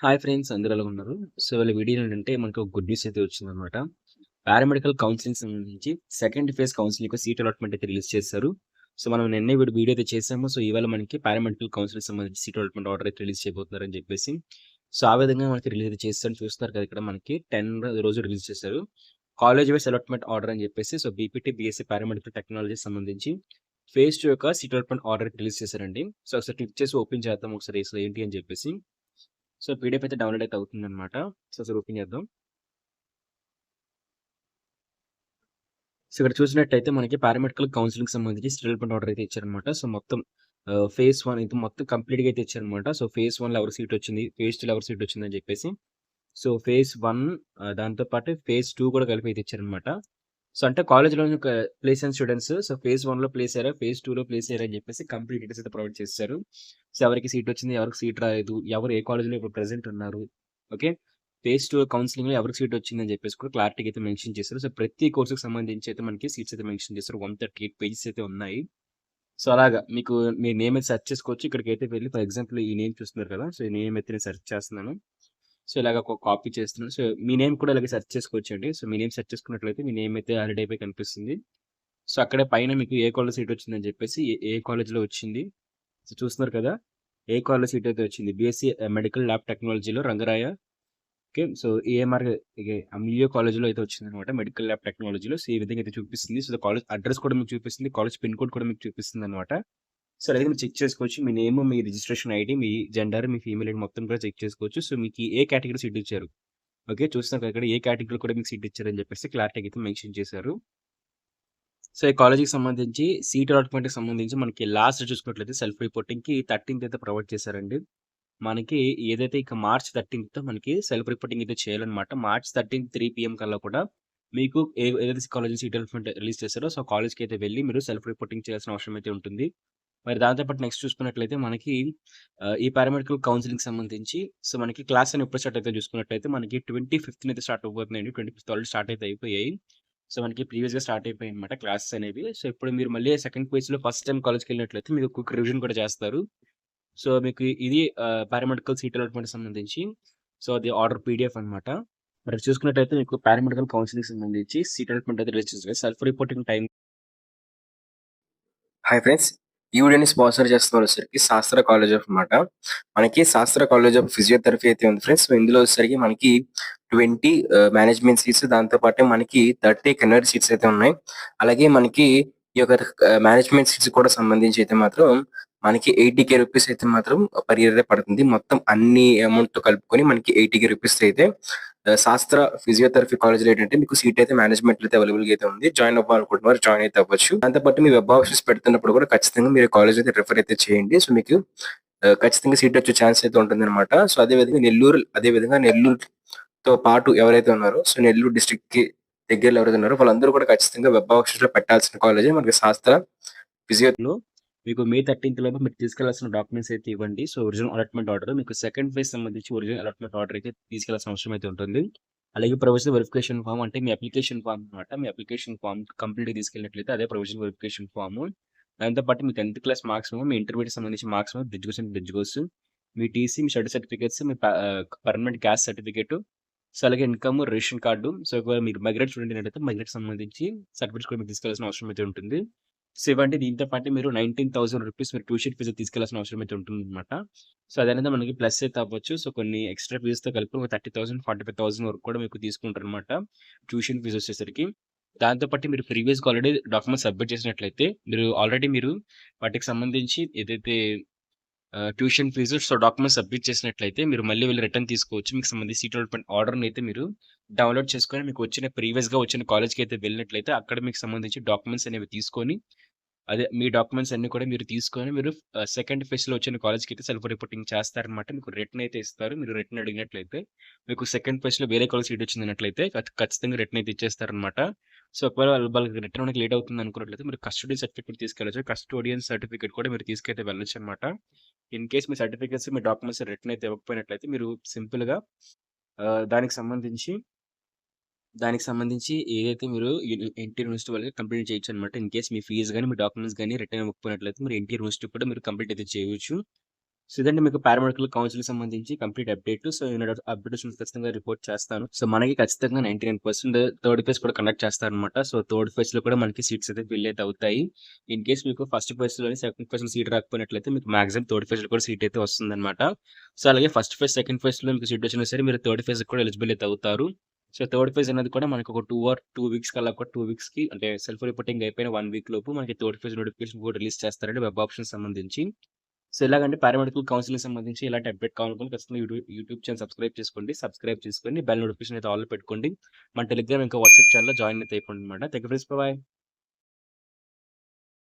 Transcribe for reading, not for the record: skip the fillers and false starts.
Hi friends అందరూ ఎలా ఉన్నారు? సో ఇవాళ వీడియో ఏంటంటే మనకు ఒక గుడ్ న్యూస్ అయితే వచ్చిందనమాట. పారామెడికల్ కౌన్సెలింగ్ సంబంధించి సెకండ్ ఫేజ్ కౌన్సెలింగ్‌కి సీట్ అలాట్‌మెంట్ అయితే రిలీజ్ చేశారు. సో మనం నిన్నే వీడియో అయితే చేసాము. సో ఇవాళ మనకి పారామెడికల్ కౌన్సెలింగ్ సంబంధించి సీట్ అలాట్‌మెంట్ ఆర్డర్ అయితే రిలీజ్ చేయబోతున్నారని చెప్పేసి. సో ఆ విధంగా మనకి రిలీజ్ అయితే చేస్తారని చూస్తున్నారు కదా! ఇక్కడ మనకి 10 రోజు రిలీజ్ చేశారు. కాలేజ్ వైస్ అలాట్‌మెంట్ ఆర్డర్ అని చెప్పేసి సో బీపీటీ, బీఎస్సీ పారామెడికల్ టెక్నాలజీకి సంబంధించి ఫేజ్ 2 యొక్క సీట్ అలాట్‌మెంట్ ఆర్డర్ రిలీజ్ చేశారండి. సో ఒకసారి క్లిక్ చేసి ఓపెన్ చేద్దాం ఒకసారి అసలు ఏంటి అని చెప్పేసి. సో పీడీఎఫ్ అయితే డౌన్‌లోడ్ అయితే అవుతుందన్నమాట. సో ఒకసారి ఓపెన్ చేద్దాం. సో ఇక్కడ చూసినట్టయితే మనకి పారామెడికల్ కౌన్సెలింగ్‌కి సంబంధించి స్టేట్మెంట్ ఆర్డర్ అయితే ఇచ్చారన్నమాట. సో మొత్తం ఫేజ్ 1 ఇది మొత్తం కంప్లీట్‌గా అయితే ఇచ్చారన్నమాట. సో ఫేజ్ 1లో ఎవరికి సీట్ వచ్చింది, ఫేజ్ 2లో ఎవరికి సీట్ వచ్చిందని చెప్పేసి. సో ఫేజ్ 1 దాంతో పాటు ఫేజ్ 2 కూడా కలిపి అయితే ఇచ్చారన్నమాట. సో అంటే కాలేజ్‌లోని ఒక ప్లేస్ అయిన స్టూడెంట్స్ సో ఫేజ్ 1లో ప్లేస్ అయ్యారా, ఫేజ్ 2లో ప్లేస్ అయ్యారా అని చెప్పేసి కంప్లీట్ డీటెయిల్స్ అయితే ప్రొవైడ్ చేసేసారు. సో ఎవరికి సీట్ వచ్చింది, ఎవరికి సీట్ రాలేదు, ఎవరు ఏ కాలేజ్‌లో ఇప్పుడు ప్రెజెంట్ ఉన్నారు. ఓకే. ఫేజ్ 2 కౌన్సెలింగ్‌లో ఎవరికి సీట్ వచ్చిందని చెప్పేసి కూడా క్లారిటీగా అయితే మెన్షన్ చేశారు. సో ప్రతి కోర్స్‌కి సంబంధించి అయితే మనకి సీట్స్ అయితే మెన్షన్ చేశారు. 138 పేజెస్ అయితే ఉన్నాయి. సో అలాగా మీకు మీ నేమ్ అయితే సెర్చ్ చేసుకోవచ్చు. ఇక్కడికైతే వెళ్లి ఫర్ ఎగ్జాంపుల్ ఈ నేమ్ చూస్తున్నారు కదా! సో ఈ నేమ్ అయితే నేను సెర్చ్ చేస్తున్నాను. సో ఇలాగ ఒక కాపీ చేస్తున్నాను. సో మీ నేమ్ కూడా ఇలాగ సెర్చ్ చేసుకోవచ్చండి. సో మీ నేమ్ సెర్చ్ చేసుకున్నట్లయితే మీ నేమ్ అయితే యాడ్ అయిపోయి కనిపిస్తుంది. సో అక్కడే పైన మీకు ఏ కాలేజ్‌లో సీట్ వచ్చిందని చెప్పేసి ఏ కాలేజ్‌లో వచ్చింది. సో చూస్తున్నారు కదా! ఏ కాలేజ్‌లో సీట్ అయితే వచ్చింది. బీఎస్సీ మెడికల్ ల్యాబ్ టెక్నాలజీలో Rangaraya. Okay. So AMR Ameelio కాలేజ్‌లో అయితే వచ్చిందనమాట. మెడికల్ ల్యాబ్ టెక్నాలజీలో. సో ఈ విధంగా అయితే చూపిస్తుంది. సో కాలేజ్ అడ్రెస్ కూడా మీకు చూపిస్తుంది. కాలేజ్ పిన్ కోడ్ కూడా మీకు చూపిస్తుందనమాట. సో అలాగే మీరు చెక్ చేసుకోవచ్చు. మీ నేమ్, మీ రిజిస్ట్రేషన్ ఐడీ, మీ జెండర్, మీ ఫీమేల్ ఐడీ మొత్తం కూడా చెక్ చేసుకోవచ్చు. సో మీకు ఏ కేటగిరీ సీట్ ఇచ్చారు. ఓకే. చూస్తున్నారు కదా! ఇక్కడ ఏ కేటగిరీలో కూడా మీకు సీట్ ఇచ్చారని చెప్పేసి క్లారిటీగా అయితే మెన్షన్ చేశారు. సో ఈ కాలేజీకి సంబంధించి సీట్ అలాట్‌మెంట్‌కి సంబంధించి మనకి లాస్ట్ చూసుకున్నట్లయితే సెల్ఫ్ రిపోర్టింగ్‌కి 13థ్ అయితే ప్రొవైడ్ చేశారండి. మనకి ఏదైతే ఇక మార్చ్ 13థ్ మనకి సెల్ఫ్ రిపోర్టింగ్ అయితే చేయాలన్నమాట. మార్చ్ 13 3 పీఎం కల్లా కూడా మీకు ఏదైతే కాలేజ్‌లో సీట్ అలాట్‌మెంట్ రిలీజ్ చేశారో సో కాలేజ్‌కి అయితే వెళ్లి మీరు సెల్ఫ్ రిపోర్టింగ్ చేయాల్సిన అవసరం అయితే ఉంటుంది. మరి దాంతో పాటు నెక్స్ట్ చూసుకున్నట్లయితే మనకి ఈ పారామెడికల్ కౌన్సెలింగ్‌కి సంబంధించి సో మనకి క్లాస్ అని ఎప్పుడు స్టార్ట్ అవుతాయో చూసుకున్నట్లయితే మనకి 25థ్ అయితే స్టార్ట్ అవ్వబోతున్నాయండి. 25థ్ ఆల్రెడీ స్టార్ట్ అయితే అయిపోయాయి. సో మనకి ప్రీవియస్‌గా స్టార్ట్ అయిపోయాయన్నమాట క్లాసెస్ అనేవి. సో ఇప్పుడు మీరు మళ్ళీ సెకండ్ ఫేజ్‌లో ఫస్ట్ టైమ్ కాలేజ్‌కెళ్ళినట్లయితే మీకు క్విక్ రివిజన్ కూడా చేస్తారు. సో మీకు ఇది పారామెడికల్ సీట్ అలాట్‌మెంట్‌కి సంబంధించి సో అది ఆర్డర్ పీడీఎఫ్ అన్నమాట. మరి చూసుకున్నట్టయితే మీకు పారామెడికల్ కౌన్సెలింగ్‌కి సంబంధించి సీట్ అలాట్‌మెంట్ అయితే రిలీజ్ చేశారు. Self reporting time hi friends. ఈ వీడియోని స్పాన్సర్ చేస్తున్న వచ్చేసరికి శాస్త్ర కాలేజ్ ఆఫ్ అన్నమాట. మనకి శాస్త్ర కాలేజ్ ఆఫ్ ఫిజియోథెరపీ అయితే ఉంది ఫ్రెండ్స్. సో ఇందులో వచ్చేసరికి మనకి 20 మేనేజ్మెంట్ సీట్స్ దాంతో పాటే మనకి 30 కెనరీ సీట్స్ అయితే ఉన్నాయి. అలాగే మనకి ఈ యొక్క మేనేజ్మెంట్ సీట్స్ కూడా సంబంధించి అయితే మాత్రం మనకి 80,000 రూపీస్ అయితే మాత్రం పర్ ఇయర్ పడుతుంది. మొత్తం అన్ని అమౌంట్‌తో కలుపుకొని మనకి 80,000 రూపీస్ అయితే శాస్త్ర ఫిజియోథెరపీ కాలేజ్‌లో ఏంటంటే మీకు సీట్ అయితే మేనేజ్మెంట్‌లో అయితే అవైలబుల్‌గా అయితే ఉంది. జాయిన్ అవ్వాలనుకుంటున్నవారు జాయిన్ అయితే అవ్వచ్చు. దాంతో పాటు మీ వెబ్ ఆప్షన్స్ పెడుతున్నప్పుడు కూడా ఖచ్చితంగా మీరు కాలేజ్ అయితే రిఫర్ అయితే చేయండి. సో మీకు ఖచ్చితంగా సీట్ వచ్చే ఛాన్స్ అయితే ఉంటుందన్నమాట. సో అదే విధంగా నెల్లూరుతో పాటు ఎవరైతే ఉన్నారో సో నెల్లూరు డిస్ట్రిక్ట్‌కి దగ్గరలో ఎవరైతే ఉన్నారో వాళ్ళందరూ కూడా ఖచ్చితంగా వెబ్ ఆప్షన్స్‌లో పెట్టాల్సిన కాలేజే మనకి శాస్త్ర ఫిజియో లో మీకు మే 13థ్ లోపు మీరు తీసుకెళ్లాల్సిన డాక్యుమెంట్స్ అయితే ఇవ్వండి. సో ఒరిజినల్ అలాట్‌మెంట్ ఆర్డర్ మీకు సెకండ్ ఫేజ్ సంబంధించి ఒరిజినల్ అలాట్‌మెంట్ ఆర్డర్ అయితే తీసుకెళ్లాల్సిన అవసరం అయితే ఉంటుంది. అలాగే ప్రొవిజనల్ వెరిఫికేషన్ ఫార్మ్ అంటే మీ అప్లికేషన్ ఫార్మ్ అన్నమాట. మీ అప్లికేషన్ ఫార్మ్ కంప్లీట్‌గా తీసుకెళ్ళినట్లయితే అదే ప్రొవిజనల్ వెరిఫికేషన్ ఫార్మ్. దాంతో పాటు మీ 10థ్ క్లాస్ మార్క్స్ మీ ఇంటర్మీడియేట్ సంబంధించి మార్క్స్ బ్రిడ్జ్ కోర్స్, మీ టీసీ, మీ స్టడీ సర్టిఫికేట్స్, మీ పర్మనెంట్ క్యాస్ట్ సర్టిఫికేట్, సో అలాగే ఇన్‌కమ్, రేషన్ కార్డు. సో ఒకవేళ మీరు మైగ్రేట్ స్టూడెంట్ అయినట్లయితే మైగ్రేట్ సంబంధించి సర్టిఫికేట్స్ కూడా మీకు తీసుకెళ్లాల్సిన అవసరం అయితే ఉంటుంది. సో ఇవండి దీంతో పాటు మీరు 19,000 రూపీస్ మీరు ట్యూషన్ ఫీజు తీసుకెళ్లాల్సిన అవసరం అయితే ఉంటుందన్నమాట. సో అదనేది మనకి ప్లస్ అయితే అవ్వచ్చు. సో కొన్ని ఎక్స్‌ట్రా ఫీజుతో కలిపి ఒక 30,000, 45,000 వరకు కూడా మీకు తీసుకుంటారన్నమాట. ట్యూషన్ ఫీజ్ వచ్చేసరికి. దాంతో పాటు మీరు ప్రీవియస్‌గా ఆల్రెడీ డాక్యుమెంట్స్ సబ్మిట్ చేసినట్లయితే మీరు వాటికి సంబంధించి ఏదైతే tuition fee so documents submit చేసినట్లయితే మీరు మళ్ళీ వెళ్లి రిటర్న్ తీసుకోవచ్చు. మీకు సంబంధించి సీట్ అలాట్‌మెంట్ ఆర్డర్‌ని అయితే మీరు డౌన్‌లోడ్ చేసుకొని మీకు ప్రీవియస్‌గా వచ్చిన కాలేజ్‌కి అయితే వెళ్ళినట్లయితే అక్కడ మీకు సంబంధించి డాక్యుమెంట్స్ అనేవి తీసుకొని అదే మీ డాక్యుమెంట్స్ అన్నీ కూడా మీరు తీసుకొని మీరు సెకండ్ ఫేజ్‌లో వచ్చిన కాలేజ్‌కైతే సెల్ఫ్ రిపోర్టింగ్ చేస్తారనమాట. మీకు రిటర్న్ అయితే ఇస్తారు. మీరు రిటర్న్ అడిగినట్లయితే మీకు సెకండ్ ఫేజ్‌లో వేరే కాలేజ్ సీట్ వచ్చిందన్నట్లయితే ఖచ్చితంగా రిటర్న్ అయితే ఇచ్చేస్తారనమాట. సో ఒకవేళ వాళ్ళకి రిటర్న్ అవ్వడానికి లేట్ అవుతుంది అనుకున్నట్లయితే మీరు కస్టడీ సర్టిఫికేట్ తీసుకెళ్ళొచ్చు. కస్టోడియన్ సర్టిఫికేట్ కూడా మీరు తీసుకైతే వెళ్ళొచ్చనమాట. ఇన్ కేస్ మీ సర్టిఫికేట్స్, మీ డాక్యుమెంట్స్ రిటర్న్ అయితే ఇవ్వకపోయినట్లయితే మీరు సింపుల్‌గా ఆహ్, దానికి సంబంధించి దానికి సంబంధించి ఏదైతే మీరు ఎన్‌టీఆర్ యూనివర్సిటీ వాళ్ళకి కంప్లెయింట్ చేయొచ్చనమాట. ఇన్ కేస్ మీ ఫీస్ గాని, మీ డాక్యుమెంట్స్ గాని రిటర్న్ ఇవ్వకపోయినట్లయితే మీరు ఎన్‌టీఆర్ యూనివర్సిటీ కూడా మీరు కంప్లెయింట్ అయితే చేయవచ్చు. సో ఇదండి మీకు పారామెడికల్ కౌన్సిల్‌కి సంబంధించి కంప్లీట్ అప్డేట్. సో నేను అప్డేట్స్ ఖచ్చితంగా రిపోర్ట్ చేస్తాను. సో మనకి ఖచ్చితంగా 99% థర్డ్ ఫేజ్ కూడా కండక్ట్ చేస్తారనమాట. సో థర్డ్ ఫేజ్‌లో కూడా మనకి సీట్స్ అయితే ఫిల్ అయితే అవుతాయి. ఇన్ కేస్ మీకు ఫస్ట్ ఫేజ్‌లోని, సెకండ్ ఫేజ్‌లో సీట్ రాకపోయినట్లయితే మీకు మాక్సిమం థర్డ్ ఫేజ్‌లో కూడా సీట్ అయితే వస్తుందనమాట. సో అలాగే ఫస్ట్ ఫేజ్, సెకండ్ ఫేజ్‌లో మీకు సీట్ వచ్చినా సరే మీరు థర్డ్ ఫేజ్‌కి కూడా ఎలిజిబుల్ అయితే అవుతారు. సో థర్డ్ ఫేజ్ అనేది కూడా మనకు ఒక 2 వీక్స్ కల్లా కూడా 2 వీక్స్‌కి అంటే సెల్ఫ్ రిపోర్టింగ్ అయిపోయిన 1 వీక్ లోపు మనకి థర్డ్ ఫేజ్ నోటిఫికేషన్ కూడా రిలీజ్ చేస్తారండి వెబ్ ఆప్షన్‌కి సంబంధించి. సో ఇలాగంటే పారామెడికల్ కౌన్సిలింగ్‌కి సంబంధించి ఇలాంటి అప్డేట్ కావాలనుకుంటే ఖచ్చితంగా యూట్యూబ్ ఛానెల్ సబ్స్క్రైబ్ చేసుకోండి. సబ్స్క్రైబ్ చేసుకొని బెల్ నోటిఫికేషన్ అయితే ఆల్‌లో పెట్టుకోండి. మన టెలిగ్రామ్ ఇంకా వాట్సాప్ ఛానెల్‌లో జాయిన్ అయితే అయిపోండి అన్నమాట. Thank you friends. బై.